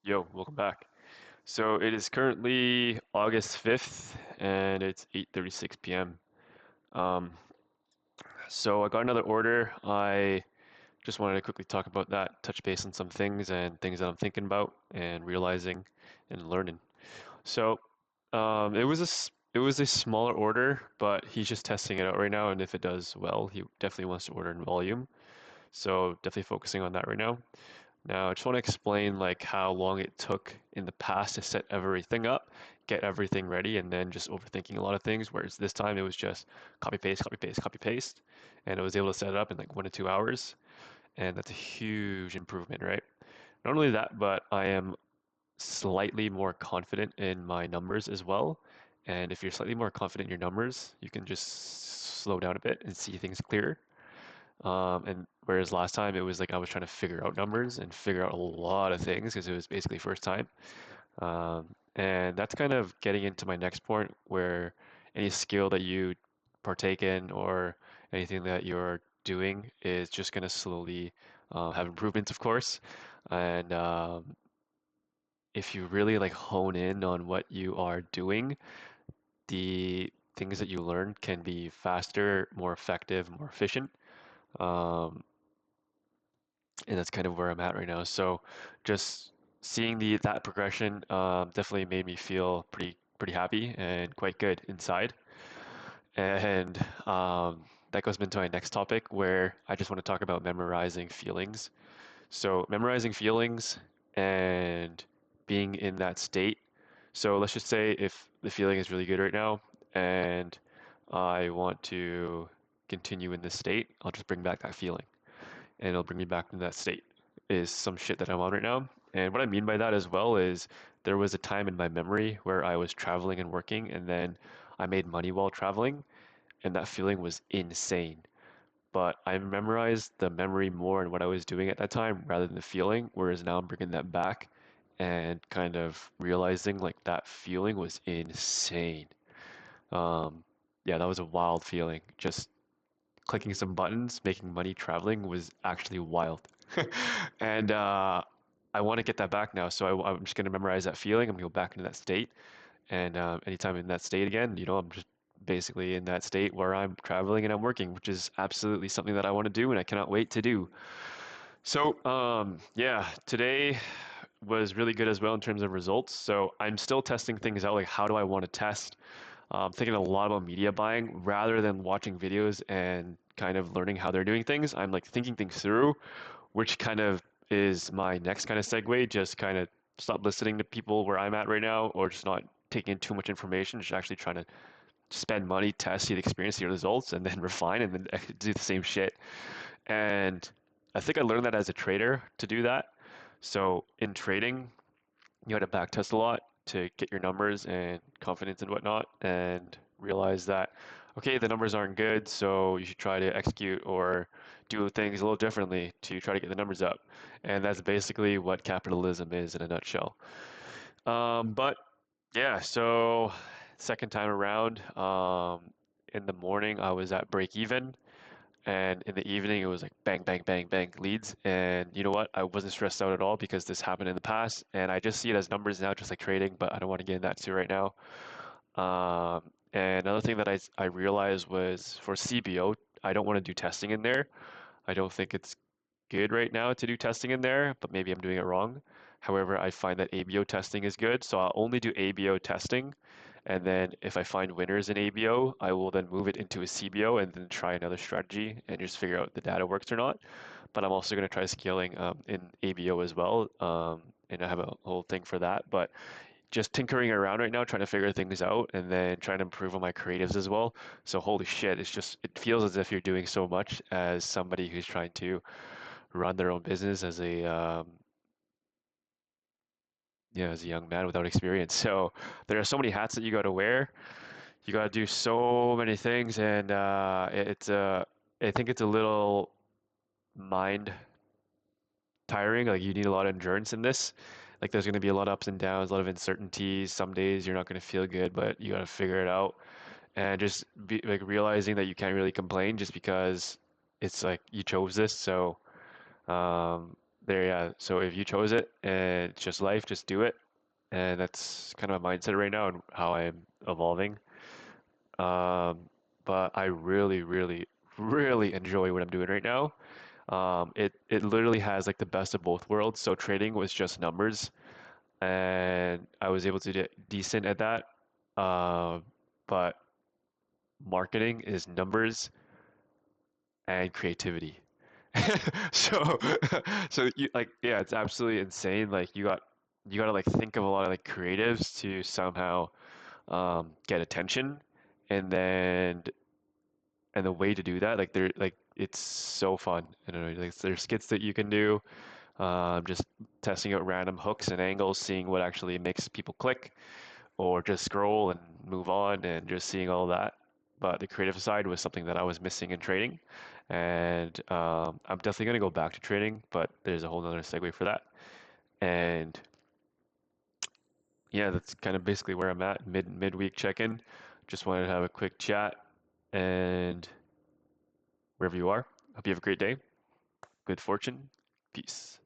Yo, welcome back. So it is currently August 5th and it's 8:36 p.m. Um, so I got another order. I just wanted to quickly talk about that, touch base on some things and things that I'm thinking about and realizing and learning. So it was a smaller order, but he's just testing it out right now, and if it does well, he definitely wants to order in volume. So definitely focusing on that right now. Now, I just want to explain like how long it took in the past to set everything up, get everything ready, and then just overthinking a lot of things. Whereas this time it was just copy paste, copy paste, copy paste, and I was able to set it up in like 1 to 2 hours, and that's a huge improvement, right? Not only that, but I am slightly more confident in my numbers as well. And if you're slightly more confident in your numbers, you can just slow down a bit and see things clearer. And whereas last time it was like I was trying to figure out numbers and figure out a lot of things because it was basically first time. And that's kind of getting into my next point where any skill that you partake in or anything that you're doing is just going to slowly have improvements, of course. And if you really like hone in on what you are doing, the things that you learn can be faster, more effective, more efficient. Um, and that's kind of where I'm at right now. So just seeing the that progression definitely made me feel pretty happy and quite good inside. And that goes into my next topic where I just want to talk about memorizing feelings. So memorizing feelings and being in that state. So let's just say if the feeling is really good right now and I want to continue in this state, I'll just bring back that feeling and it'll bring me back to that state is some shit that I'm on right now. And what I mean by that as well is there was a time in my memory where I was traveling and working and then I made money while traveling and that feeling was insane. But I memorized the memory more and what I was doing at that time rather than the feeling, whereas now I'm bringing that back and kind of realizing like that feeling was insane. Um, yeah, that was a wild feeling. Just clicking some buttons, making money traveling was actually wild. And I want to get that back now. So I'm just going to memorize that feeling. I'm going to go back into that state. And anytime in that state again, I'm just basically in that state where I'm traveling and I'm working, which is absolutely something that I want to do and I cannot wait to do. So, yeah, today was really good as well in terms of results. So I'm still testing things out, like how do I want to test? Thinking a lot about media buying rather than watching videos and kind of learning how they're doing things. I'm like thinking things through, which kind of is my next kind of segue. Just kind of stop listening to people where I'm at right now, or just not taking in too much information. Just actually trying to spend money, test, see the experience, see the results, and then refine, and then do the same shit. And I think I learned that as a trader to do that. So in trading, you had to back test a lot to get your numbers and confidence and whatnot, and realize that okay, the numbers aren't good, so you should try to execute or do things a little differently to try to get the numbers up. And that's basically what capitalism is in a nutshell. But yeah, so second time around, in the morning I was at break even, and in the evening it was like bang, bang, bang, bang leads. And you know what? I wasn't stressed out at all because this happened in the past, and I just see it as numbers now, just like trading. But I don't want to get into that too right now. And another thing that I realized was for CBO, I don't want to do testing in there. I don't think it's good right now to do testing in there, but maybe I'm doing it wrong. However, I find that ABO testing is good, so I'll only do ABO testing. And then if I find winners in ABO, I will then move it into a CBO and then try another strategy and just figure out if the data works or not. But I'm also going to try scaling in ABO as well. And I have a whole thing for that. But just tinkering around right now, trying to figure things out and then trying to improve on my creatives as well. So holy shit, it feels as if you're doing so much as somebody who's trying to run their own business as a as a young man without experience. So there are so many hats that you got to wear. You got to do so many things, and I think it's a little mind tiring. Like you need a lot of endurance in this. Like there's going to be a lot of ups and downs, a lot of uncertainties. Some days you're not going to feel good, but you got to figure it out. And just be like realizing that you can't really complain just because it's like you chose this. So there, yeah. So if you chose it and it's just life, just do it. And that's kind of my mindset right now and how I'm evolving. Um, but I really, really, really enjoy what I'm doing right now. It literally has like the best of both worlds. So trading was just numbers, and I was able to get decent at that. Uh, but marketing is numbers and creativity. So, so you like, yeah, it's absolutely insane. Like you gotta like think of a lot of like creatives to somehow get attention, and then and the way to do that, like they're like it's so fun. You know, like there's skits that you can do, just testing out random hooks and angles, seeing what actually makes people click, or just scroll and move on, and just seeing all that. But the creative side was something that I was missing in trading, and I'm definitely gonna go back to trading, but there's a whole nother segue for that. And yeah, that's kind of basically where I'm at, midweek check-in. Just wanted to have a quick chat, and wherever you are, hope you have a great day. Good fortune. Peace.